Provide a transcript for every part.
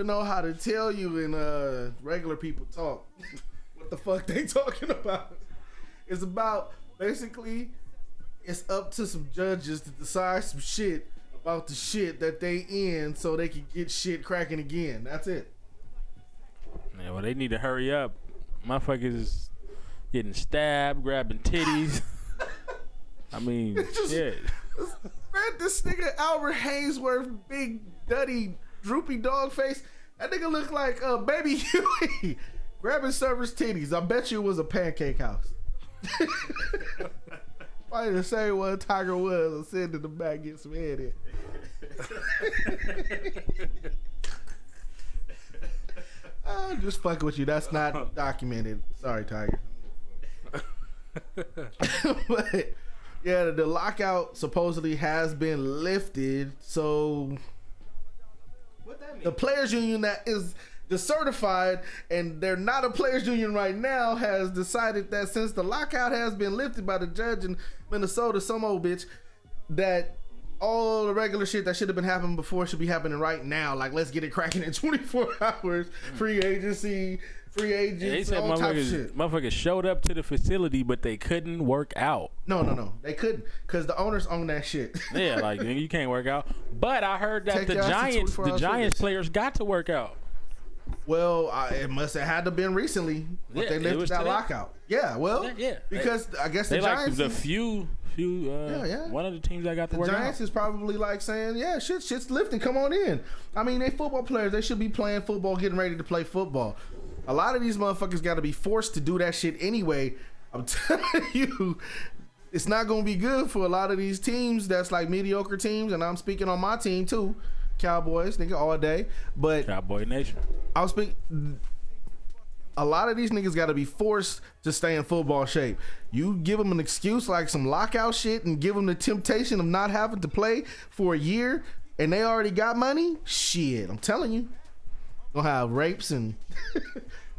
Know how to tell you in regular people talk what the fuck they talking about. It's about basically it's up to some judges to decide some shit about the shit that they in so they can get shit cracking again. That's it. Man, well, they need to hurry up. Motherfuckers is getting stabbed, grabbing titties. I mean, shit. Man, this nigga Albert Hainsworth, big duddy droopy dog face. That nigga look like Baby Huey grabbing servers' titties. I bet you it was a pancake house. Probably the same one Tiger Woods sitting in the back get some head in. I'm just fucking with you. That's not documented. Sorry, Tiger. But yeah, the lockout supposedly has been lifted. So what that mean? The players union that is the certified, and they're not a players union right now, has decided that since the lockout has been lifted by the judge in Minnesota, some old bitch, that all the regular shit that should have been happening before should be happening right now. Like, let's get it cracking in 24 hours. Free agency, free agents, yeah, they said all type of shit. Motherfuckers showed up to the facility, but they couldn't work out. No. They couldn't, because the owners own that shit. Yeah, like, you can't work out. But I heard that the Giants players got to work out. Well, it must have had to been recently, but they lifted that lockout. Yeah, well, yeah, because I guess the Giants, like the few one of the teams that got to work out. The Giants is probably like saying, yeah, shit's lifting, come on in. I mean, they football players, they should be playing football, getting ready to play football. A lot of these motherfuckers got to be forced to do that shit anyway. I'm telling you, it's not going to be good for a lot of these teams that's like mediocre teams, and I'm speaking on my team too. Cowboys, nigga, all day. But Cowboy Nation. I was speaking. A lot of these niggas got to be forced to stay in football shape. You give them an excuse like some lockout shit and give them the temptation of not having to play for a year, and they already got money. Shit, I'm telling you, gonna have rapes and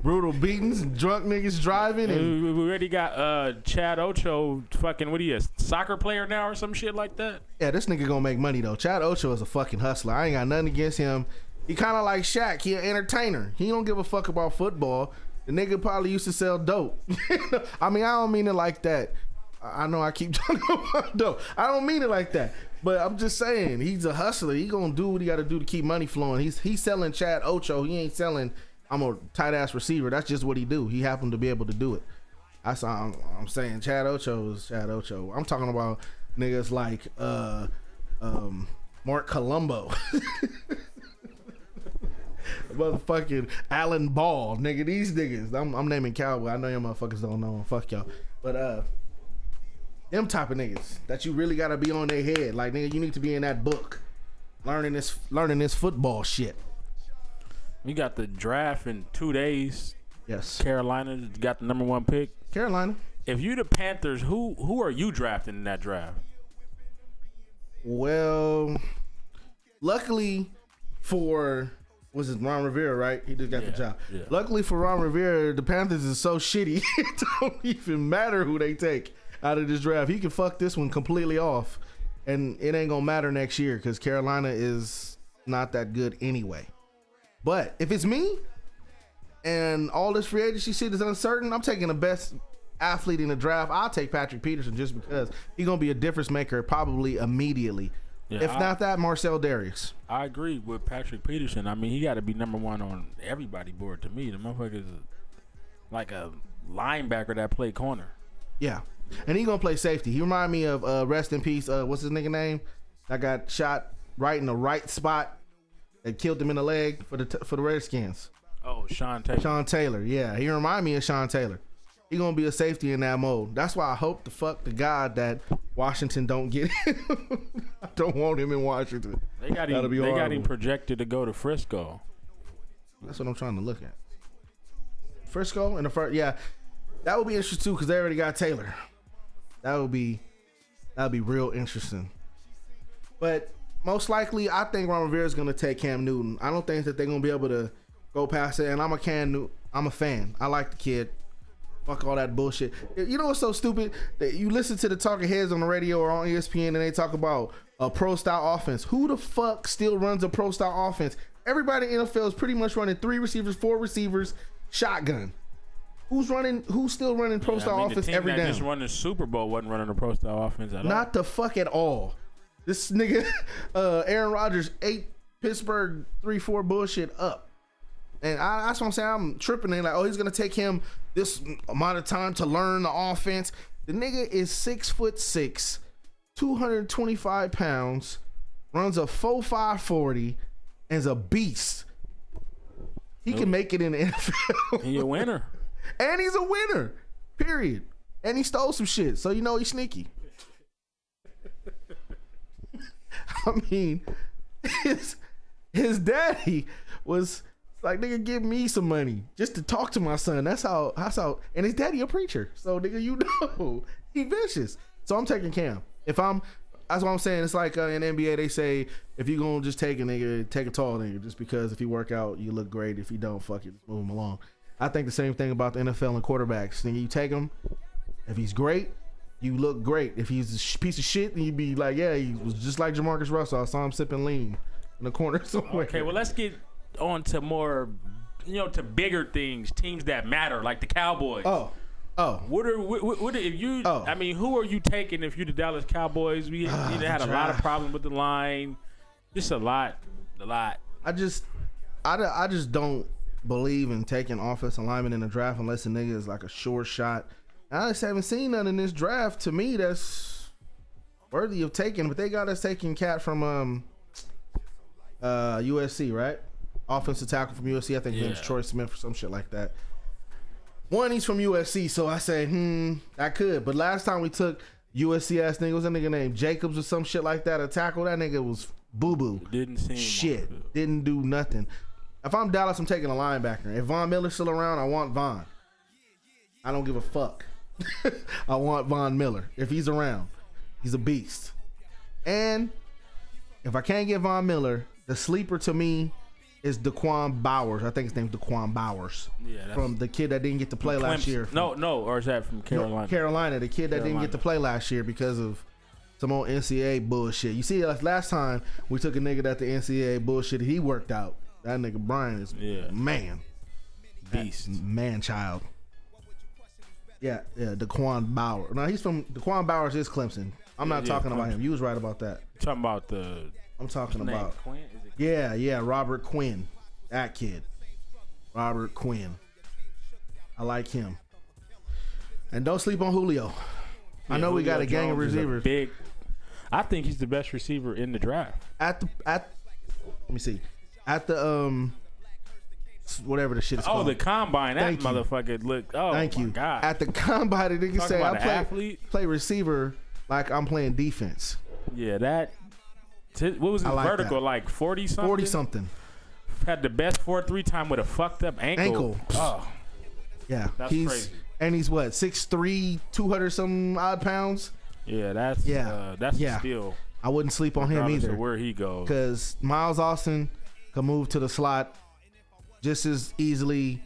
brutal beatings and drunk niggas driving. And we already got Chad Ocho, fucking, what are you, a soccer player now or some shit like that? Yeah, this nigga gonna make money though. Chad Ocho is a fucking hustler. I ain't got nothing against him. He kind of like Shaq. He an entertainer. He don't give a fuck about football. The nigga probably used to sell dope. I mean, I don't mean it like that. I know I keep talking about dope. I don't mean it like that. But I'm just saying, he's a hustler. He gonna do what he got to do to keep money flowing. He's selling Chad Ocho. He ain't selling, I'm a tight ass receiver. That's just what he do. He happened to be able to do it. I'm saying Chad Ocho is Chad Ocho. I'm talking about niggas like Mark Colombo. Motherfucking Alan Ball, nigga. These niggas, I'm naming Cowboy. I know y'all motherfuckers don't know him. Fuck y'all. But them type of niggas that you really gotta be on their head. Like, nigga, you need to be in that book, learning this football shit. We got the draft in 2 days. Yes. Carolina got the #1 pick. Carolina. If you the Panthers, who are you drafting in that draft? Well, luckily for, was it Ron Rivera, right? He just got the job. Yeah. Luckily for Ron Rivera, the Panthers is so shitty, it don't even matter who they take out of this draft. He can fuck this one completely off, and it ain't gonna matter next year because Carolina is not that good anyway. But if it's me and all this free agency shit is uncertain, I'm taking the best athlete in the draft. I'll take Patrick Peterson just because he's gonna be a difference maker probably immediately. Yeah, if not that, Marcel Darius. I agree with Patrick Peterson. I mean, he got to be #1 on everybody's board to me. The motherfucker is like a linebacker that play corner. Yeah, and he gonna play safety. He remind me of rest in peace. What's his nigga name? That got shot right in the right spot that killed him in the leg for the Redskins. Oh, Sean Taylor. Sean Taylor. Yeah, he remind me of Sean Taylor. He gonna be a safety in that mode. That's why I hope to fuck the God that Washington don't get him. I don't want him in Washington. They got him projected to go to Frisco. That's what I'm trying to look at. Frisco in the first, yeah, that would be interesting too because they already got Taylor. That would be real interesting. But most likely, I think Ron Rivera is gonna take Cam Newton. I don't think that they're gonna be able to go past it. And I'm a fan. I like the kid. Fuck all that bullshit. You know what's so stupid? That you listen to the talking heads on the radio or on ESPN and they talk about a pro style offense. Who the fuck still runs a pro style offense? Everybody in the NFL is pretty much running 3 receivers, 4 receivers, shotgun. Who's still running pro style offense every down? Just running Super Bowl wasn't running a pro style offense at all. Not the fuck at all. This nigga, Aaron Rodgers, ate Pittsburgh 3-4 bullshit up. And that's what I'm saying. I'm tripping and like, oh, he's gonna take him this amount of time to learn the offense. The nigga is 6'6", 225 pounds, runs a 4.5 40, and is a beast. He can make it in the NFL. He's a winner. And he's a winner. Period. And he stole some shit, so you know he's sneaky. I mean, his daddy was like, nigga, give me some money just to talk to my son. That's how, and his daddy a preacher. So nigga, you know, he vicious. So I'm taking Cam. That's what I'm saying. It's like in NBA, they say, if you gonna just take a nigga, take a tall nigga, just because if he work out, you look great. If you don't, fuck it, just move him along. I think the same thing about the NFL and quarterbacks. Nigga, you take him. If he's great, you look great. If he's a piece of shit, then you be like, yeah, he was just like Jamarcus Russell. I saw him sipping lean in the corner somewhere. Okay, well, let's get on to more, to bigger things, teams that matter, like the Cowboys. Oh. What if you? Oh. I mean, who are you taking if you're the Dallas Cowboys? We had a lot of problems with the line. Just a lot. I just don't believe in taking offensive linemen in the draft unless the nigga is like a sure shot. I just haven't seen none in this draft. To me, that's worthy of taking. But they got us taking cat from USC, right? Offensive tackle from USC. I think his name's Troy Smith or some shit like that. One, he's from USC, so I say, I could. But last time we took USC ass nigga, was a nigga named Jacobs or some shit like that, a tackle. That nigga was boo-boo. Didn't seem shit. Didn't do nothing. If I'm Dallas, I'm taking a linebacker. If Von Miller's still around, I want Von. I don't give a fuck. I want Von Miller. If he's around, he's a beast. And if I can't get Von Miller, the sleeper to me is Daquan Bowers. I think his name's Daquan Bowers. Yeah, from the kid that didn't get to play last year. Or is that from Carolina? No, Carolina, the kid that didn't get to play last year because of some old NCAA bullshit. You see, last time we took a nigga that the NCAA bullshit, he worked out. That nigga Brian is man. Beast. Man child. Yeah, Daquan Bowers. No, Daquan Bowers is Clemson. I'm not talking about him. You was right about that. Talking about I'm talking about Quinn? Robert Quinn. That kid. Robert Quinn. I like him. And don't sleep on Julio. I know Julio we got a gang of receivers. I think he's the best receiver in the draft. Let me see. At the whatever the shit is called. Oh, the combine. That motherfucker looked. Oh, thank you. God. At the combine, the nigga say I play receiver like I'm playing defense. Yeah, that. What was his vertical? That. Like 40 something. 40 something. Had the best 4.3 time with a fucked up ankle. Oh, yeah. That's crazy. And he's what 6'3", 200 some odd pounds. Yeah, that's a steal. I wouldn't sleep on him either. Where he goes, because Miles Austin can move to the slot just as easily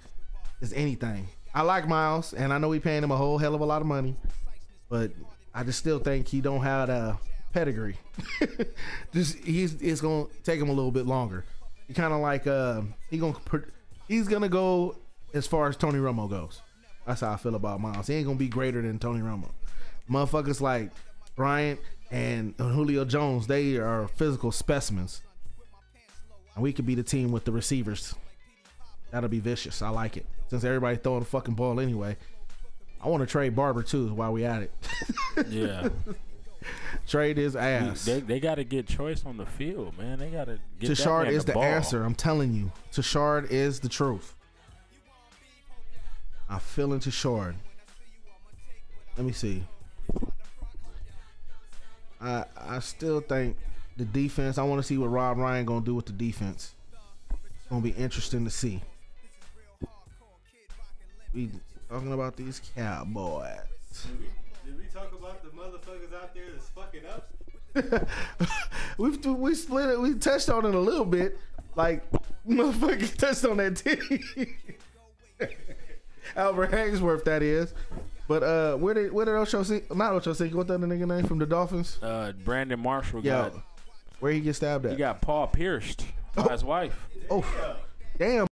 as anything. I like Miles, and I know we paying him a whole hell of a lot of money, but I just still think he don't have the pedigree. It's gonna take him a little bit longer. He kind of like he's gonna go as far as Tony Romo goes. That's how I feel about Miles. He ain't gonna be greater than Tony Romo. Motherfuckers like Bryant and Julio Jones, they are physical specimens. And we could be the team with the receivers. That'll be vicious. I like it. Since everybody throwing the fucking ball anyway. I want to trade Barber too while we at it. Yeah. Trade his ass. They got to get choice on the field, man. They got to get Tashard that man is the ball. answer. I'm telling you. Tashard is the truth. I'm feeling Tashard. Let me see. I still think the defense, I want to see what Rob Ryan going to do with the defense. It's going to be interesting to see. We talking about these Cowboys. Did we talk about the motherfuckers out there that's fucking up? we split it. We touched on it a little bit. Like, motherfucker touched on that titty. Albert Hainsworth, that is. But where did Ocho Cinco, not Ocho Cinco, what the other nigga name from the Dolphins? Brandon Marshall got. Where he get stabbed at? He got paw pierced by his wife. Damn. Oh, damn.